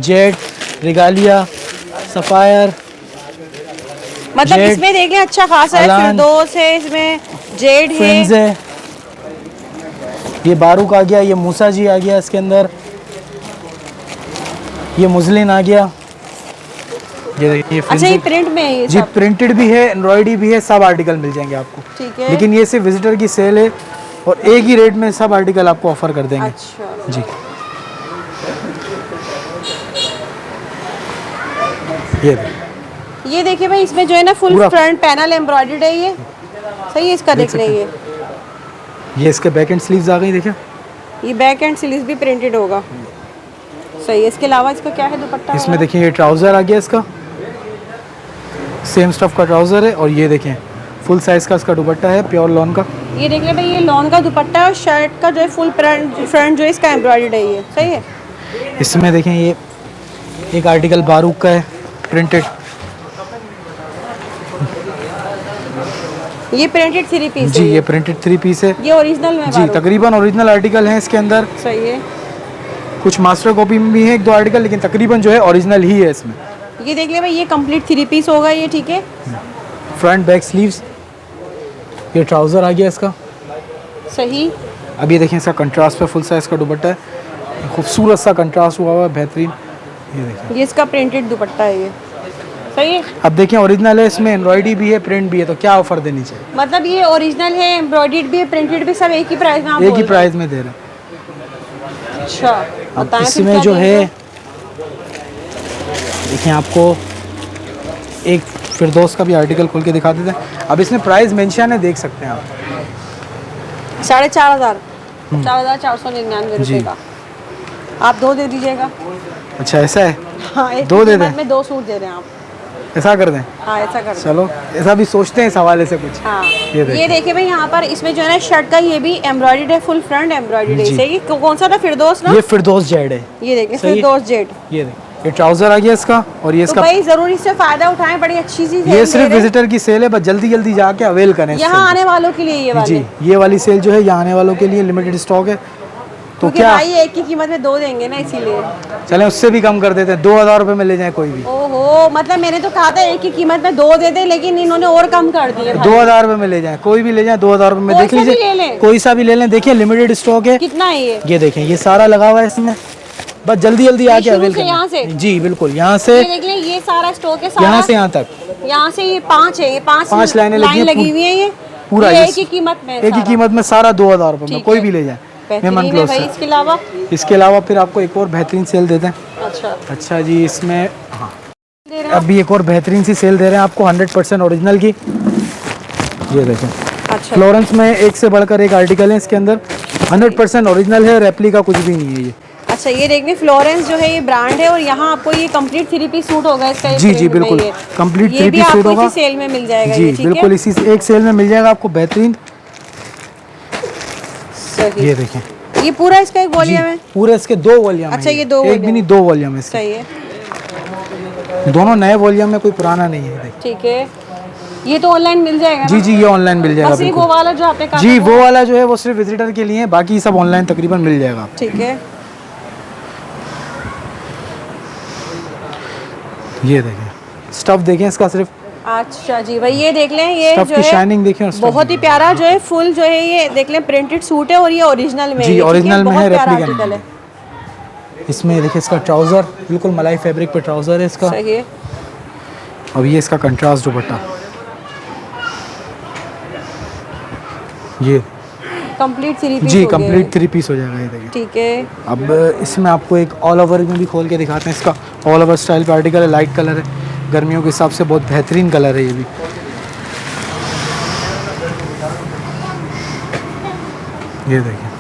A: जेट, रिगालिया, सफायर,
B: मतलब इसमें देख लें अच्छा खासा है, फिरदौस है, इसमें जेड है,
A: ये बारूक आ गया, ये मूसा जी आ गया इसके अंदर, ये मुजलिन आ गया। ये देखिए,
B: अच्छा ये प्रिंट में है ये
A: जी, प्रिंटेड भी है, एम्ब्रॉयडरी भी है, सब आर्टिकल मिल जाएंगे आपको।
B: ठीक है।
A: लेकिन ये सिर्फ विजिटर की सेल है और एक ही रेट में सब आर्टिकल आपको ऑफर कर देंगे।
B: अच्छा
A: जी,
B: ये देखिए भाई, इसमें जो है ना फुल फ्रंट पैनल एम्ब्रॉयडर्ड है। ये सही है, इसका देख लेंगे।
A: ये इसके बैक एंड स्लीव्स आ गई, देखिए
B: ये बैक एंड स्लीव्स भी प्रिंटेड होगा। सही है। इसके अलावा इसका क्या है दुपट्टा?
A: इसमें देखिए ये ट्राउजर आ गया, इसका सेम स्टफ का ट्राउजर है। और ये देखें फुल साइज का इसका दुपट्टा है, प्योर लॉन का।
B: ये देख ले भाई, ये लॉन का दुपट्टा है और शर्ट का जो है फुल फ्रंट जो है इसका एम्ब्रॉयडर्ड है। ये सही है।
A: इसमें देखें ये एक आर्टिकल बारूक का है प्रिंटेड,
B: ये प्रिंटेड 3 पीस
A: जी ये प्रिंटेड 3 पीस है
B: ये ओरिजिनल में
A: जी, तकरीबन ओरिजिनल आर्टिकल हैं इसके अंदर।
B: सही है।
A: कुछ मास्टर कॉपी में भी है 1-2 आर्टिकल, लेकिन तकरीबन जो है ओरिजिनल ही है इसमें।
B: ये देख ले भाई, ये कंप्लीट 3 पीस होगा ये, ठीक है।
A: फ्रंट बैक स्लीव्स, ये ट्राउज़र आ गया इसका।
B: सही।
A: अब ये देखें इसका कंट्रास्ट पे फुल साइज़ का दुपट्टा है, खूबसूरत सा कंट्रास्ट हुआ हुआ है, बेहतरीन। ये देखें,
B: ये इसका प्रिंटेड दुपट्टा है ये। सही है।
A: अब देखें ओरिजिनल है, इसमें एम्ब्रॉयडरी भी है, प्रिंट भी है, तो क्या ऑफर देनी चाहिए?
B: मतलब ये ओरिजिनल है, एम्ब्रॉयडर्ड भी है, प्रिंटेड भी, सब एक ही प्राइस में आप
A: एक
B: बोल
A: ही
B: रहे
A: प्राइस में दे रहे हैं।
B: हैं। अच्छा
A: अब
B: बताएं फिर
A: इसमें
B: क्या
A: जो
B: देंगे?
A: है देखिए, आपको एक फिरदौस का भी आर्टिकल खोल के दिखा देते हैं। अब इसमें प्राइस मेंशन है, देख सकते हैं आप।
B: 4,500 4,499 रुपये का। आप 2 दे दीजिएगा।
A: अच्छा ऐसा है,
B: हाँ, एक
A: 2 दे
B: कीमत
A: दें?
B: में 2 सूट दे रहे हैं आप।
A: ऐसा कर दें?
B: हाँ ऐसा कर दो।
A: चलो ऐसा भी सोचते हैं इस हवाले से कुछ।
B: हाँ
A: ये देखिए।
B: ये देखिए भाई, यहाँ पर इसमें जो है ना शर्ट का ये भी एम्ब्रॉयडर्ड है, फुल फ्रंट एम्ब्रॉयडर्ड है।
A: जी।
B: सही। कौन सा था, फिरदौस ना?
A: ये फिरदौस जेड है।
B: ये देखिए
A: सही है।
B: फिरदौस जेड।
A: ये देखिए, ये ट्राउजर आ गया इसका, और ये
B: तो
A: इसका
B: भाई जरूर इससे फायदा उठाएं, बड़ी अच्छी चीज है।
A: ये सिर्फ विजिटर की सेल है, बस जल्दी जल्दी जाके अवेल करें इस
B: यहाँ
A: सेल
B: आने वालों के लिए ये
A: को।
B: वाले।
A: जी ये वाली सेल जो है यहाँ आने वालों के लिए लिमिटेड स्टॉक है, तो
B: क्योंकि
A: क्या
B: भाई एक की कीमत में 2 देंगे ना, इसीलिए।
A: चलें उससे भी कम कर देते हैं, 2,000 रुपये में ले जाएं कोई भी।
B: ओहो, मतलब मैंने तो कहा था एक की कीमत में 2 दे दे, लेकिन इन्होंने और कम कर दिए भाई।
A: 2,000 रुपये में ले जाएं, कोई भी ले जाएं, 2,000 रुपये में।
B: कोई
A: देख
B: सा भी ले
A: लीजिए,
B: लें।
A: कोई सा भी ले लें। देखिए लिमिटेड स्टॉक है।
B: कितना है ये?
A: ये देखें, ये सारा लगा हुआ है इसमें, बस जल्दी जल्दी आके
B: शुरू
A: अवेल
B: से यहाँ से?
A: करें। जी बिल्कुल, यहाँ से
B: ये देख लें, ये सारा स्टॉक है सारा।
A: यहाँ से यहाँ तक,
B: यहाँ से ये 5 है, ये 5
A: लाइनें
B: लाइन
A: लगी
B: लगी हुई है ये
A: पूरा
B: ये
A: ये
B: एक ही कीमत में,
A: एक ही
B: सारा।
A: कीमत में सारा 2,000 रुपये में,
B: ठीक
A: कोई
B: है।
A: भी ले जाए।
B: बेहतरीन है भाई। इसके अलावा
A: इसके अलावा फिर आपको एक और बेहतरीन सेल देते हैं।
B: अच्छा
A: अच्छा जी, इसमें हाँ
B: दे रहे हैं
A: अभी एक और बेहतरीन सी सेल दे रहे हैं आपको 100% ओरिजिनल की। ये देखें,
B: आप। अच्छा
A: फ्लोरेंस में एक से बढ़कर एक आर्टिकल है इसके अंदर, 100% ओरिजिनल है, रेप्लिका कुछ भी नहीं है ये।
B: अच्छा, ये देखने फ्लोरेंस जो है ये ब्रांड है, और यहाँ आपको ये कंप्लीट 3 पीस सूट होगा इसका।
A: जी जी बिल्कुल, कंप्लीट 3 पीस सूट होगा।
B: सेल में मिल जाएगा
A: जी
B: ये, ठीक
A: बिल्कुल,
B: है?
A: इसी एक सेल में मिल जाएगा आपको बेहतरीन।
B: सही।
A: ये देखें,
B: ये पूरा इसका एक वॉल्यूम है।
A: पूरे इसके 2 वॉल्यूम
B: अच्छा,
A: हैं
B: ये 2
A: एक भी नहीं, 2 वॉल्यूम है इसके।
B: सही है,
A: दोनों नए वॉल्यूम में, कोई पुराना नहीं है। देखिए
B: ठीक है। ये तो ऑनलाइन मिल जाएगा ना?
A: जी जी, ये ऑनलाइन मिल जाएगा
B: बस ये वो
A: बिल्कुल।
B: वाला जो आपने कहा
A: जी
B: था
A: वो वाला जो है वो सिर्फ विजिटर के लिए है, बाकी सब ऑनलाइन तकरीबन मिल जाएगा आपको।
B: ठीक है।
A: ये देखें, स्टफ देखें इसका सिर्फ,
B: अच्छा जी भाई, ये देख लें, ये
A: स्टफ
B: जो
A: की
B: है
A: शाइनिंग देखें और स्टफ
B: बहुत ही प्यारा जो है, फुल जो है ये देख लें प्रिंटेड सूट है, और ये ओरिजिनल में है।
A: जी
B: ये, ठीक
A: ओरिजिनल में
B: बहुत
A: है,
B: प्यारा
A: रेप्लिका
B: आर्टिकल
A: नहीं
B: है।
A: है। इसमें देखिए इसका ट्राउजर बिल्कुल मलाई फैब्रिक पे ट्राउजर है इसका,
B: सही है।
A: और ये इसका कंट्रास्ट दुपट्टा। ये
B: कंप्लीट 3 पीस
A: जी
B: हो गया
A: कंप्लीट 3 पीस हो जाएगा। ये देखिए,
B: ये। ठीक है।
A: अब इसमें आपको एक ऑल ओवर में भी खोल के दिखाते हैं। इसका ऑल ओवर स्टाइल का आर्टिकल है, लाइट कलर है, गर्मियों के हिसाब से बहुत बेहतरीन कलर है ये भी। ये देखिए,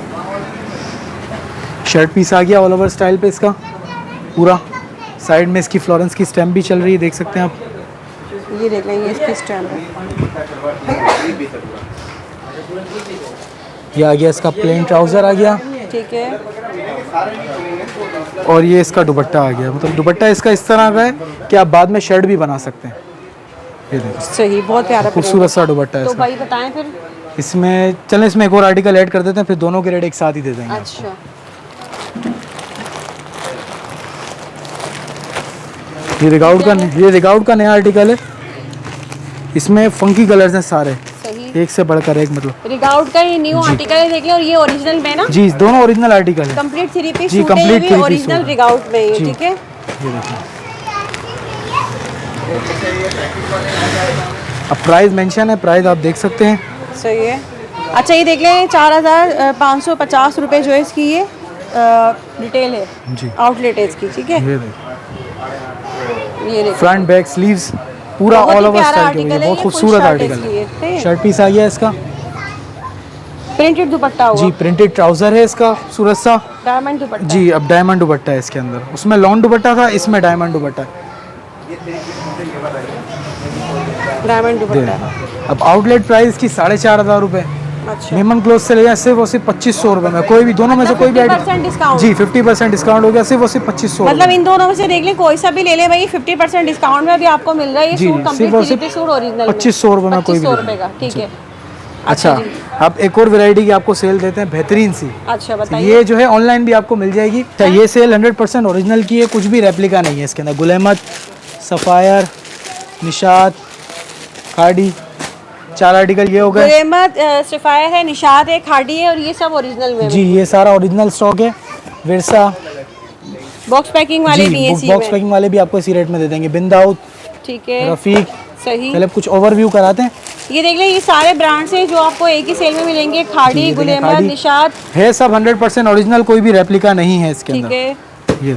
A: शर्ट पीस आ गया ऑल ओवर स्टाइल पे इसका पूरा। साइड में इसकी फ्लोरेंस की स्टैम्प भी चल रही है, देख सकते हैं आप।
B: ये देख लें, ये इसकी स्टैम्प है।
A: ये आ गया इसका प्लेन ट्राउज़र आ गया,
B: ठीक है।
A: और ये इसका दुपट्टा आ गया। मतलब दुपट्टा इसका इस तरह का है कि आप बाद में शर्ट भी बना सकते हैं। ये देखिए,
B: सही, बहुत प्यारा
A: खूबसूरत सा दुपट्टा है
B: तो
A: इसका।
B: भाई बताएं फिर।
A: इसमें चलें, इसमें एक और आर्टिकल ऐड कर देते हैं, फिर दोनों के रेट एक साथ ही दे देंगे।
B: अच्छा,
A: ये रिगाउड का नया आर्टिकल है। इसमें फंकी कलर्स हैं सारे,
B: सही।
A: एक से बढ़कर एक। मतलब
B: रिगाउड का ये न्यू आर्टिकल है, देख लें, और ये ओरिजिनल में ना?
A: जी दोनों ओरिजिनल आर्टिकल है।
B: कंप्लीट 3 पीस
A: जी,
B: सूट है, ये
A: complete
B: भी
A: 3 piece
B: ओरिजिनल
A: सूट है।
B: रिगाउड में है,
A: जी।
B: ठीक है।
A: ये देखिए, अब प्राइस मेंशन है, प्राइस आप देख सकते हैं।
B: सही है। अच्छा, ये देख लें, 4,550 रुपये जो है इसकी ये रिटेल है,
A: जी
B: आउटलेट है इसकी, ठीक है।
A: ये देखिए,
B: ये देखो,
A: फ्रंट बैक स्लीव्स पूरा
B: बहुत ही
A: ऑल ओवर
B: प्यारा
A: स्टाइल
B: आर्टिकल
A: के,
B: है,
A: बहुत
B: ये
A: खूबसूरत
B: full shirt
A: आर्टिकल
B: इसकी
A: है।
B: है।
A: शर्ट पीस आ गया इसका।
B: प्रिंटेड दुपट्टा होगा।
A: जी प्रिंटेड ट्राउजर है इसका, खूबसूरत सा।
B: डायमंड दुपट्टा।
A: जी अब डायमंड दुपट्टा है इसके अंदर, उसमें लॉन्ग दुपट्टा था, इसमें डायमंड दुपट्टा है।
B: डायमंड दुपट्टा।
A: अब आउटलेट प्राइस की 4,500 रुपये,
B: अच्छा।
A: मेमन क्लोथ से ले जाए सिर्फ और सिर्फ 2500 रुपये में, कोई भी दोनों में से कोई भी
B: 50% डिस्काउंट।
A: जी 50% डिस्काउंट हो गया, सिर्फ और सिर्फ 2500।
B: मतलब इन दोनों में से देख लें कोई सा भी ले ले भाई, 50% डिस्काउंट में भी आपको मिल रहा है ये
A: जी,
B: सूट
A: सिर्फ और
B: कंप्लीट
A: सिर्फ
B: सूट ओरिजिनल
A: 2500 रुपये में कोई भी
B: 2500 रुपये का, ठीक है।
A: अच्छा, अब एक और वैरायटी की आपको सेल देते हैं बेहतरीन सी।
B: अच्छा बताइए।
A: ये जो है ऑनलाइन भी आपको मिल जाएगी। अच्छा, ये सेल 100% ओरिजिनल की है, कुछ भी रेप्लिका नहीं है इसके अंदर। गुल अहमद, सफ़ायर, निशात, खाड़ी, 4 आर्टिकल ये हो गए।
B: गुल अहमद, सफ़ायर है, निशात है, खाड़ी है और ये सब ओरिजिनल में।
A: जी ये सारा ओरिजिनल स्टॉक है। विरसा
B: बॉक्स पैकिंग वाले भी हैं,
A: बॉक्स पैकिंग वाले भी आपको इसी रेट में दे देंगे। बिंदाउद,
B: ठीक है,
A: रफ़ीक।
B: सही।
A: पहले कुछ ओवरव्यू कराते हैं।
B: ये देख लें, ये सारे ब्रांड्स हैं जो आपको एक ही सेल में मिलेंगे। खाड़ी, गुल अहमद, निशात
A: है, सब 100% ओरिजिनल, कोई भी रेप्लिका नहीं है इसके
B: ठीक
A: अंदर।
B: है।
A: ये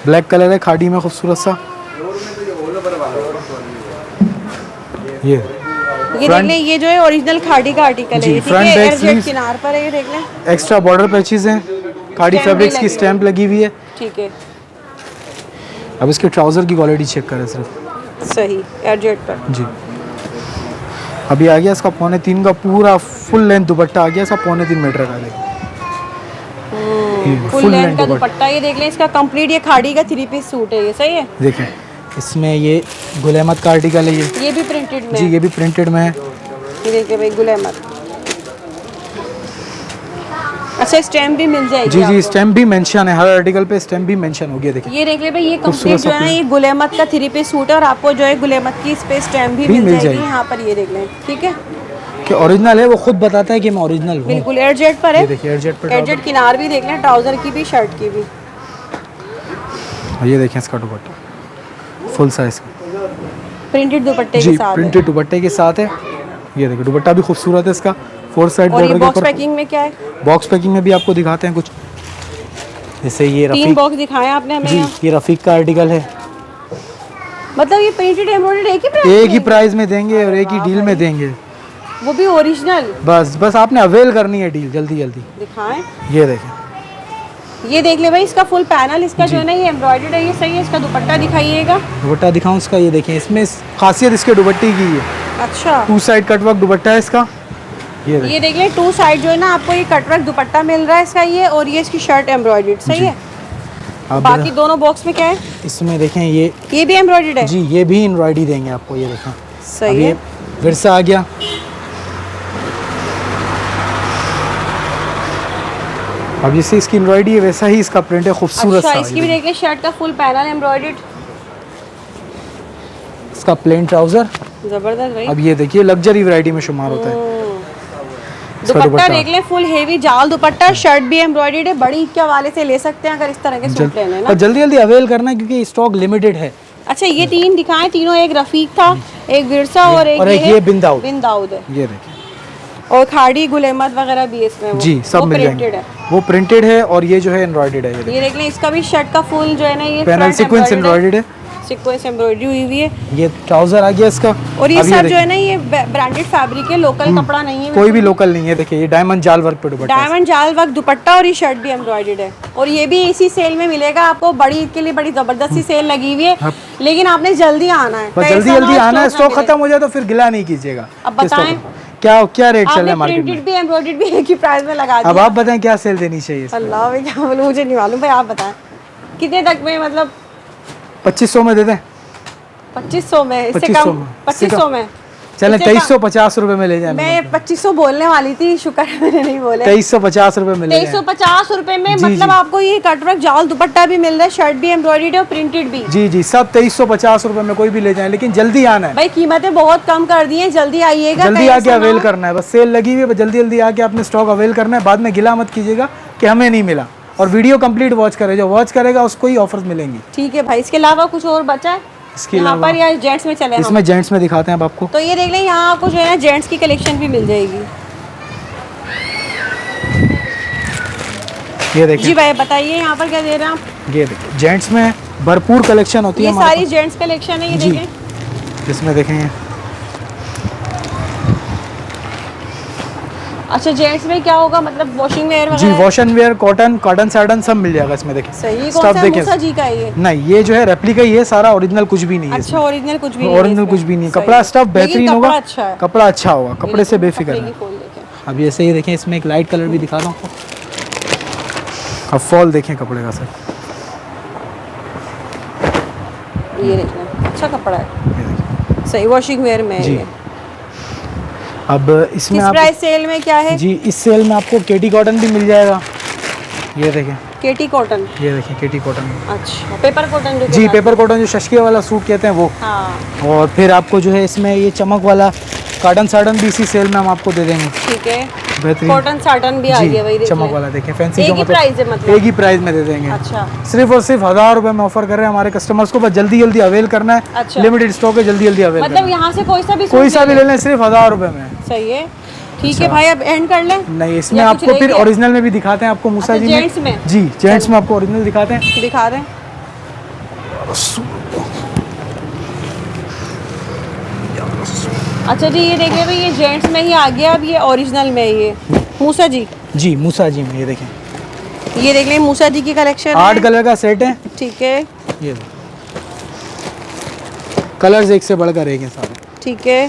A: ब्लैक कलर है खाड़ी में, खूबसूरत सा। ये
B: देख लें, ये जो है ओरिजिनल खाड़ी का आर्टिकल है, ठीक है। एयरजेट किनार पर है, ये देख लें।
A: एक्स्ट्रा बॉर्डर पैचेस हैं, खाड़ी फैब्रिक्स की स्टैंप लगी हुई है,
B: ठीक है।
A: अब इसके ट्राउज़र की क्वालिटी चेक करें सिर्फ।
B: सही, एयरजेट पर
A: जी अभी आ गया इसका 3.25 का पूरा फुल लेंथ दुपट्टा आ गया इसका 3.25 मीटर का।
B: फुल लेंथ का दुपट्टा, ये देख लें इसका कंप्लीट, ये खाड़ी का 3 पीस सूट है, ये सही है।
A: देखें इसमें ये गुल अहमद का आर्टिकल है,
B: ये भी प्रिंटेड में
A: जी ये भी प्रिंटेड में है।
B: ये देखिए भाई गुल अहमद। अच्छा, स्टैम्प भी मिल जाएगी।
A: जी जी स्टैम्प भी मेंशन है, हर आर्टिकल पे स्टैम्प भी मेंशन हो गया। देखिए
B: ये देख ले भाई, ये कंप्लीट जो है ना, ये गुल अहमद का 3 पीस सूट है और आपको जो है गुल अहमद की इस पे स्टैम्प भी मिल जाएगी यहाँ पर। ये देख लें, ठीक है,
A: कि ओरिजिनल है, वो खुद बताता है कि मैं ओरिजिनल हूँ।
B: बिल्कुल एयरजेट पर है।
A: देखिए एयरजेट पर,
B: एयरजेट किनार भी देख लें, ट्राउजर की भी, शर्ट की भी।
A: ये देखें इसका दुपट्टा फुल साइज का,
B: प्रिंटेड दुपट्टे
A: जी
B: के साथ
A: प्रिंटेड दुपट्टे के साथ है। ये देखिए दुपट्टा भी खूबसूरत है इसका, 4 साइड
B: और ये
A: बॉर्डर के
B: बॉक्स
A: ऊपर।
B: पैकिंग में क्या है?
A: बॉक्स पैकिंग में भी आपको दिखाते हैं कुछ, जैसे ये
B: 3
A: रफ़ीक,
B: बॉक्स दिखाए आपने हमें
A: जी
B: यहाँ।
A: ये रफ़ीक का आर्टिकल है।
B: मतलब ये प्रिंटेड एम्ब्रॉयडर्ड
A: एक ही प्राइस में देंगे और एक ही डील में देंगे,
B: वो भी ओरिजिनल।
A: बस आपने अवेल करनी है डील जल्दी जल्दी।
B: दिखाएं,
A: ये देखें,
B: ये देख ले भाई, इसका फुल पैनल इसका जो है ना, ये एम्ब्रॉयडर्ड है, ये सही है। इसका दुपट्टा दिखाइएगा।
A: दुपट्टा दिखाऊं इसका, ये देखें इसमें खासियत इसके दुपट्टे की है,
B: अच्छा
A: 2 साइड कटवर्क दुपट्टा है इसका।
B: ये देख ले, 2 साइड जो है ना आपको ये कटवर्क दुपट्टा मिल रहा है इसका, ये और ये इसकी शर्ट एम्ब्रॉयडर्ड, सही है। बाकी दोनों बॉक्स में क्या है?
A: इसमें देखें ये
B: भी एम्ब्रॉयडर्ड है,
A: जी ये भी एम्ब्रॉयडरी देंगे आपको। ये देखें
B: सही है।
A: विरसा आ गया, अब जैसे इसकी एम्ब्रॉयडरी है वैसा ही इसका प्रिंट है, खूबसूरत
B: अच्छा,
A: सा।
B: इसकी भी देखिए शर्ट का फुल पैनल एम्ब्रॉयडर्ड,
A: इसका प्लेन ट्राउजर,
B: जबरदस्त भाई।
A: अब ये देखिए लग्जरी वैरायटी में शुमार होता है।
B: दुपट्टा देख ले, फुल हेवी जाल दुपट्टा, शर्ट भी एम्ब्रॉयडर्ड है। बड़ी ईद के हवाले से ले सकते हैं अगर इस तरह के सूट लेने ना।
A: और जल्दी जल्दी अवेल करना है क्योंकि स्टॉक लिमिटेड है।
B: अच्छा, ये 3 दिखाएं, तीनों, एक रफीक था, एक विरसा और एक
A: ये बिंदाउद
B: है।
A: ये देखिए,
B: और खाड़ी, गुल अहमद वगैरह भी इसमें
A: जी सब मिल जाएंगे। वो प्रिंटेड है और ये जो है एम्ब्रॉयडर्ड है।
B: ये देख लें, इसका भी शर्ट का फुल जो है ना, ये
A: पैनल सीक्वेंस एम्ब्रॉयडर्ड है,
B: सीक्वेंस एम्ब्रॉयडरी हुई हुई है।
A: ये ट्राउजर आ गया इसका।
B: और ये सब जो है ना, ये ब्रांडेड फैब्रिक है, लोकल कपड़ा नहीं है,
A: कोई भी लोकल नहीं है। देखिए ये डायमंड जाल वर्क पे दुपट्टा,
B: डायमंड जाल वर्क दुपट्टा, और ये शर्ट भी एम्ब्रॉयडर्ड है। और ये भी इसी सेल में मिलेगा आपको। बड़ी ईद के लिए बड़ी जबरदस्त सी सेल लगी हुई है, लेकिन आपने जल्दी आना है,
A: जल्दी जल्दी आना है। स्टॉक खत्म हो जाए तो फिर गिला नहीं कीजिएगा।
B: अब बताएं
A: क्या रेट चल रहा है मार्केट में?
B: प्रिंटेड भी एम्ब्रॉयडर्ड भी एक ही प्राइस में लगा दिया।
A: अब आप बताएं क्या सेल देनी चाहिए?
B: अल्लाह भाई क्या बोलूं, मुझे नहीं मालूम भाई, आप बताएं कितने तक में? मतलब
A: 2500 में दे दें।
B: 2500 में, इससे कम 2500 में
A: चलें 2350 रुपए में ले जाए।
B: मैं 2500 बोलने वाली थी, शुक्र है मैंने नहीं बोले।
A: 2350 रुपए में ले जाए।
B: 2350 रुपए में मतलब आपको ये कटवर्क जाल दुपट्टा भी मिल रहा है, शर्ट भी एम्ब्रॉयडर्ड है और प्रिंटेड भी।
A: जी जी सब 2350 रुपए में कोई भी ले जाए, लेकिन जल्दी आना है
B: भाई। कीमतें बहुत कम कर दी हैं, जल्दी आइएगा,
A: जल्दी आके अवेल करना है। बस सेल लगी हुई है, जल्दी जल्दी आके अपने स्टॉक अवेल करना है। बाद में गिला मत कीजिएगा कि हमें नहीं मिला। और वीडियो कंप्लीट वॉच करे, जो वॉच करेगा उसको ही ऑफर्स मिलेंगी।
B: ठीक है भाई। इसके अलावा कुछ और बचा है
A: इसके
B: यहाँ पर, या जेंट्स में चले?
A: इसमें जेंट्स में दिखाते हैं अब आपको।
B: तो ये देख लें, यहाँ आपको जो है ना जेंट्स की कलेक्शन भी मिल जाएगी।
A: ये देखिए
B: जी भाई बताइए, यहाँ पर क्या दे रहे हैं आप?
A: ये देखिए जेंट्स में भरपूर कलेक्शन होती है।
B: ये सारी जेंट्स कलेक्शन है, ये देखें,
A: इसमें देखेंगे।
B: अच्छा जेंट्स में क्या होगा, मतलब वॉशिंग वेयर वगैरह?
A: जी वॉशन वेयर, कॉटन साटन सब मिल जाएगा इसमें। देखिए
B: सही। कौन सा मूसा जी का है ये?
A: नहीं, ये जो है रेप्लिका ही है सारा, ओरिजिनल कुछ भी नहीं है।
B: अच्छा ओरिजिनल कुछ भी नहीं है,
A: ओरिजिनल कुछ भी नहीं है। कपड़ा स्टफ बेहतरीन होगा,
B: अच्छा है,
A: कपड़ा अच्छा होगा, कपड़े से बेफिक्र है। अभी ऐसे ही देखें, इसमें एक लाइट कलर भी दिखा रहा हूँ आपको। अब फॉल देखें कपड़े का सर,
B: ये देखना अच्छा कपड़ा है,
A: ये देखिए
B: सही वॉशिंग वेयर में है
A: जी।
B: ये।
A: अब इसमें
B: किस
A: आप
B: प्राइस सेल में क्या है?
A: जी, इस सेल में आपको केटी कॉटन भी मिल जाएगा। ये देखें,
B: केटी कॉटन,
A: ये देखें केटी कॉटन।
B: अच्छा पेपर कॉटन जो
A: जी,
B: कहलाता
A: पेपर कॉटन जो शशकिया वाला सूट कहते हैं वो।
B: है। हाँ
A: और फिर आपको जो है इसमें ये चमक वाला काटन साटन भी इसी सेल में हम आपको दे देंगे।
B: ठीक है,
A: बेहतरीन
B: कॉटन साटन भी आ
A: जी,
B: गया भाई, देख
A: चमक
B: लें।
A: वाला देखें, फैंसी
B: एक
A: जो
B: ही प्राइस है मतलब?
A: एक ही प्राइस में दे देंगे।
B: अच्छा
A: सिर्फ और सिर्फ 1000 रुपए में ऑफर कर रहे हैं हमारे कस्टमर्स को, बस जल्दी जल्दी अवेल करना है।
B: अच्छा।
A: लिमिटेड स्टॉक है, जल्दी जल्दी अवेल
B: मतलब यहाँ से कोई सा भी
A: कोई
B: सूट
A: सा भी ले लें, सिर्फ 1000 रुपए में।
B: सही है, ठीक है भाई, अब एंड कर लें।
A: नहीं, इसमें
B: या कुछ
A: आपको
B: रह
A: फिर
B: गया?
A: ओरिजिनल में भी दिखाते हैं आपको मूसा
B: अच्छा,
A: जी
B: जेंट्स में?
A: जी, जेंट्स में आपको ओरिजिनल दिखाते हैं।
B: दिखा दें। अच्छा जी, ये देख ले भाई, ये जेंट्स में ही आ गया, अब ये ओरिजिनल में है ये मूसा जी।
A: जी, मूसा जी में ये देखें,
B: ये देख लें मूसा जी की कलेक्शन
A: 8
B: है।
A: कलर का सेट है।
B: ठीक है
A: ये कलर्स एक से बढ़कर एक हैं सारे।
B: ठीक है,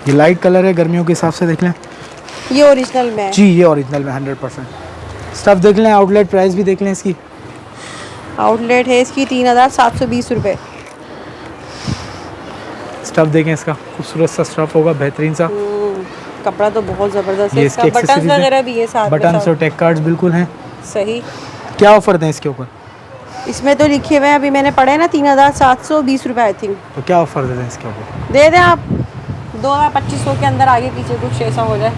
A: ये लाइट कलर है, गर्मियों के हिसाब से देख लें।
B: ये ओरिजिनल में है।
A: जी, ये ओरिजिनल में 100%। स्टफ देख लें, आउटलेट प्राइस भी देख लें इसकी।
B: आउटलेट है इसकी 3720 रुपये।
A: स्टफ देखें इसका, खूबसूरत सा स्टफ होगा, बेहतरीन सा।
B: कपड़ा तो बहुत ज़बरदस्त है
A: ये
B: इसका,
A: इसके
B: बटन्स
A: accessories हैं।
B: वगैरह भी है साथ में
A: बटन
B: सब।
A: और टैग कार्ड्स बिल्कुल हैं।
B: सही,
A: क्या ऑफर दें इसके ऊपर?
B: इसमें तो लिखे हुए हैं, अभी मैंने पढ़े ना 3720 रुपये आई थिंक।
A: तो क्या ऑफर दे दें इसके ऊपर?
B: दे दें आप 2200 के अंदर, आगे पीछे कुछ ऐसा हो जाए।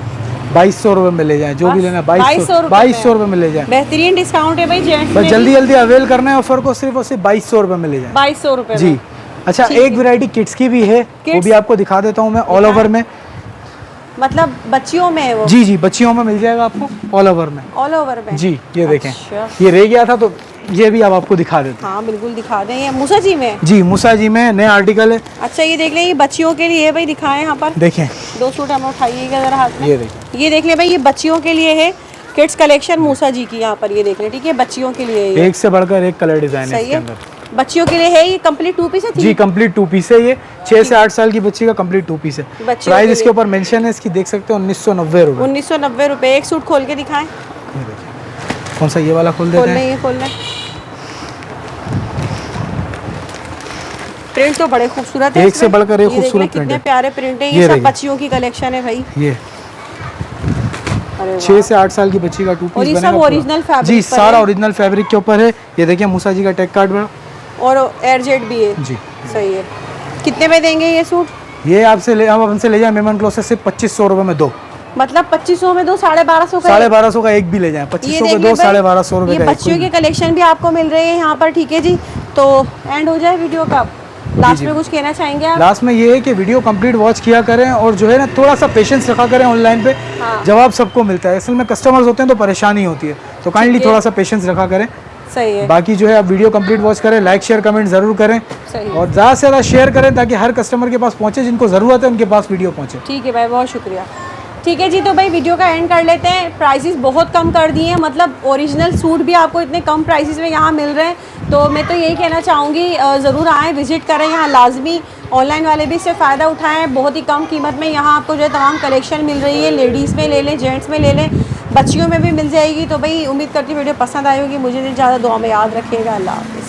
A: 2200 रुपये में ले जाएं, जो भी लेना 2200 रुपये में ले जाएं।
B: बेहतरीन डिस्काउंट है भाई जेंट्स
A: बस
B: में
A: जल्दी जल्दी अवेल करना है ऑफर को, सिर्फ और सिर्फ 2200 रुपये में ले जाएं।
B: 2200 रुपये
A: जी। अच्छा, एक वैरायटी किड्स की भी है, वो भी आपको दिखा देता हूँ मैं, ऑल ओवर में।
B: मतलब बच्चियों में है वो?
A: जी जी, बच्चियों में मिल जाएगा आपको, ऑल ओवर में।
B: ऑल ओवर में
A: जी, ये देखें,
B: अच्छा।
A: ये रह गया था तो ये भी अब आपको दिखा देते हैं।
B: हाँ बिल्कुल दिखा दें, ये मूसा जी में।
A: जी, मूसा जी में नया आर्टिकल है।
B: अच्छा, ये देख लें, ये बच्चियों के लिए है भाई, दिखाएं यहाँ पर
A: देखें,
B: 2 सूट हम उठाइएगा जरा हाथ में।
A: ये देखें,
B: ये देख लें भाई, ये बच्चियों के लिए है, किड्स कलेक्शन मूसा जी की यहाँ पर, ये देख लें। ठीक है, बच्चियों के लिए ये
A: एक से बढ़कर एक कलर डिजाइन है
B: सही
A: इसके
B: है,
A: अंदर।
B: बच्चियों के लिए है ये। कंप्लीट 2 पीस है?
A: जी, कंप्लीट 2 पीस है ये, 6 से 8 साल की बच्ची का कंप्लीट 2 पीस है।
B: बच्चियों के
A: प्राइस इसके
B: लिए।
A: ऊपर मेंशन है, इसकी देख सकते हो 1990 रुपये।
B: 1990 रुपये। एक सूट खोल के दिखाएं।
A: ये देखिए, कौन सा ये वाला खोल
B: खोल
A: देते
B: लें,
A: हैं।
B: ये खोल लें। प्रिंट तो बड़े खूबसूरत है,
A: एक से बढ़कर एक
B: ये देख लें,
A: खूबसूरत प्रिंट
B: कितने
A: है।
B: प्यारे प्रिंट है।
A: ये
B: ये सब
A: देखिए।
B: बच्चियों की कलेक्शन है भाई।
A: ये
B: अरे
A: 6 से 8 साल की बच्ची का 2 पीस
B: और ये
A: बनेगा
B: सब
A: पूरा।
B: ओरिजिनल फैब्रिक
A: जी,
B: पर
A: सारा
B: है।
A: ओरिजिनल फैब्रिक के ऊपर है। ये देखिए, मूसा जी का टैग कार्ड बड़ा।
B: और एयरजेट भी है।
A: जी,
B: सही है। कितने में देंगे ये सूट?
A: ये आपसे हम हमसे ले जाए मेमन क्लॉथ से सिर्फ 2500 रुपये में 2।
B: मतलब 2500 में 2, 1250 का।
A: 1250 का एक भी ले जाएं,
B: ये
A: 2500
B: देख
A: के
B: लें
A: 2,
B: भाई,
A: 1250 रुपये
B: ये
A: का एक।
B: बच्चियों के कलेक्शन भी आपको मिल रहे हैं यहाँ पर। ठीक है जी, तो एंड हो जाए वीडियो का। लास्ट में कुछ कहना चाहेंगे आप?
A: लास्ट में ये है कि वीडियो कंप्लीट वॉच किया करें और जो है ना थोड़ा सा पेशेंस रखा करें ऑनलाइन पे।
B: हाँ।
A: जवाब सबको मिलता है, असल में कस्टमर्स होते हैं तो परेशानी होती है, तो काइंडली
B: ठीक है।
A: थोड़ा सा पेशेंस रखा करें।
B: सही है,
A: बाकी जो है आप वीडियो कंप्लीट वॉच करें, लाइक शेयर कमेंट ज़रूर करें
B: सही है।
A: और ज़्यादा से ज़्यादा शेयर करें ताकि हर कस्टमर के पास पहुँचे, जिनको ज़रूरत है उनके पास वीडियो पहुँचे।
B: ठीक है भाई, बहुत शुक्रिया। ठीक है जी, तो भाई वीडियो का एंड कर लेते हैं। प्राइसेस बहुत कम कर दिए हैं, मतलब ओरिजिनल सूट भी आपको इतने कम प्राइसेस में यहाँ मिल रहे हैं। तो मैं तो यही कहना चाहूँगी, ज़रूर आएँ, विजिट करें यहाँ लाजमी। ऑनलाइन वाले भी इससे फ़ायदा उठाएं, बहुत ही कम कीमत में यहाँ आपको जो है तमाम कलेक्शन मिल रही है। लेडीज़ में ले लें, जेंट्स में ले लें, बच्चियों में भी मिल जाएगी। तो भाई उम्मीद करती हूँ वीडियो पसंद आई होगी। मुझे ज़्यादा दुआ में याद रखिएगा। अल्लाह हाफ़िज़।